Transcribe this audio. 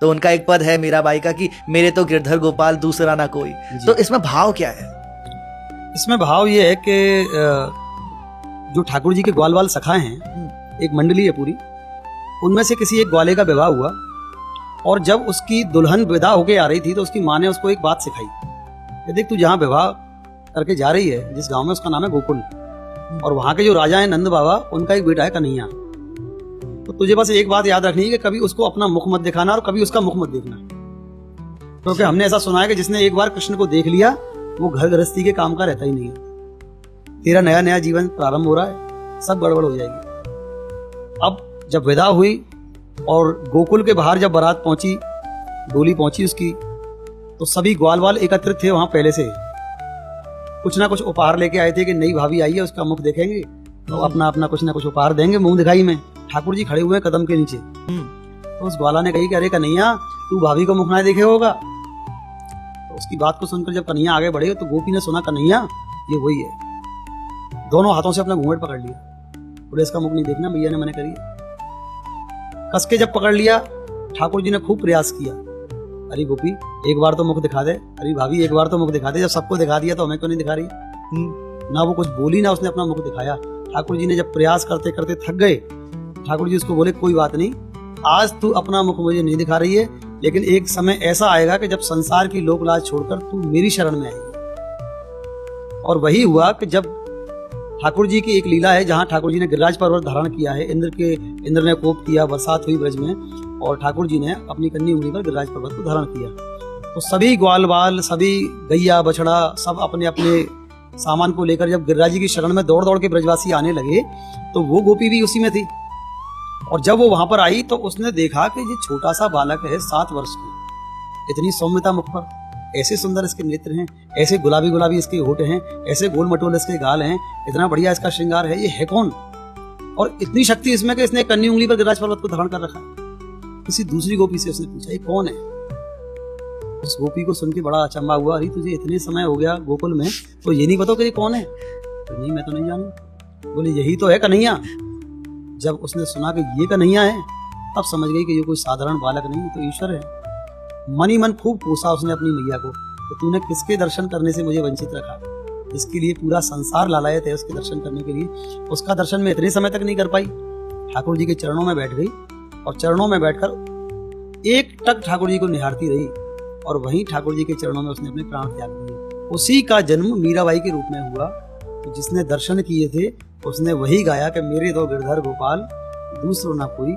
तो उनका एक पद है मीराबाई का कि मेरे तो गिरधर गोपाल दूसरा ना कोई। तो इसमें भाव क्या है? इसमें भाव ये है कि जो ठाकुर जी के ग्वालवाल सखाए हैं, एक मंडली है पूरी, उनमें से किसी एक ग्वाले का विवाह हुआ और जब उसकी दुल्हन विदा होके आ रही थी तो उसकी माँ ने उसको एक बात सिखाई कि देख, तू जहाँ विवाह करके जा रही है, जिस गांव में, उसका नाम है गोकुल, और वहां के जो राजा हैं नंद बाबा, उनका एक बेटा है कन्हैया। तो तुझे बस एक बात याद रखनी है कि कभी उसको अपना मुख मत दिखाना और कभी उसका मुख मत देखना, क्योंकि हमने ऐसा सुना है कि जिसने एक बार कृष्ण को देख लिया वो घर गृहस्थी के काम का रहता ही नहीं है। तेरा नया नया जीवन प्रारंभ हो रहा है, सब गड़बड़ हो जाएगी। अब जब विदा हुई और गोकुल के बाहर जब बारात पहुंची, डोली पहुंची उसकी, तो सभी ग्वालवाल एकत्रित थे वहां पहले से। कुछ ना कुछ उपहार लेके आए थे कि नई भाभी आई है, उसका मुख देखेंगे तो अपना अपना कुछ ना कुछ उपहार देंगे मुंह दिखाई में। ठाकुर जी खड़े हुए हैं कदम के नीचे। तो उस ग्वाला ने कही कि अरे कन्हैया, तू भाभी को मुख ना देखे होगा। तो उसकी बात को सुनकर जब कन्हैया आगे बढ़े तो गोपी ने सुना, कन्हैया ये वही है। दोनों हाथों से अपना घूंघट पकड़ लिया, बोले इसका मुख नहीं देखना, भैया ने मना करी। कस के जब पकड़ लिया, ठाकुर जी ने खूब प्रयास किया, अरे गोपी एक बार तो मुख दिखा दे, अरे भाभी एक बार तो मुख दिखा दे। जब सबको दिखा दिया तो हमें क्यों नहीं दिखा रही? ना वो कुछ बोली ना उसने अपना मुख दिखाया। ठाकुर जी ने जब प्रयास करते करते थक गए, ठाकुर जी उसको बोले, कोई बात नहीं, आज तू अपना मुख मुझे नहीं दिखा रही है, लेकिन एक समय ऐसा आएगा कि जब संसार की लोक लाज छोड़कर तू मेरी शरण में आएगी। और वही हुआ कि जब ठाकुर जी की एक लीला है जहां ठाकुर जी ने गिरिराज पर्वत धारण किया है, इंद्र ने कोप किया, बरसात हुई ब्रज में, और ठाकुर जी ने अपनी कन्नी उंगली पर गिरिराज पर्वत को धारण किया। तो सभी ग्वालवाल, सभी गैया बछड़ा, सब अपने अपने सामान को लेकर जब गिरिराज जी की शरण में दौड़ दौड़ के ब्रजवासी आने लगे, तो वो गोपी भी उसी में थी। और जब वो वहां पर आई तो उसने देखा कि ये छोटा सा बालक है 7 वर्ष की, इतनी सौम्यता मुख पर, ऐसे सुंदर इसके नेत्र हैं, ऐसे गुलाबी गुलाबी इसके होठ हैं, ऐसे गोल मटोल इसके गाल हैं, इतना बढ़िया इसका श्रृंगार है, ये है कौन? और इतनी शक्ति इसमें कि इसने कन्नी उंगली पर गिरिराज पर्वत को धारण कर रखा है। किसी दूसरी गोपी से उसने पूछा, ये कौन है? उस गोपी को सुन के बड़ा अचंभा हुआ, अरे तुझे इतने समय हो गया गोकुल में, तो ये नहीं पता कि ये कौन है? तो नहीं, मैं तो नहीं जानू। बोले यही तो है कन्हैया। जब उसने सुना कि ये कन्हैया है, तब समझ गई कि ये कोई साधारण बालक नहीं, तो ईश्वर है। मन ही मन खूब कोसा उसने अपनी मैया को कि तूने किसके दर्शन करने से मुझे वंचित रखा, जिसके लिए पूरा संसार लालायत है उसके दर्शन करने के लिए, उसका दर्शन मैं इतने समय तक नहीं कर पाई। ठाकुर जी के चरणों में बैठ गई और चरणों में बैठकर एक टक ठाकुर जी को निहारती रही, और वहीं ठाकुर जी के चरणों में उसने अपने प्राण त्याग दिए। उसी का जन्म मीराबाई के रूप में हुआ। तो जिसने दर्शन किए थे उसने वही गाया कि मेरे तो गिरधर गोपाल दूसरो ना कोई।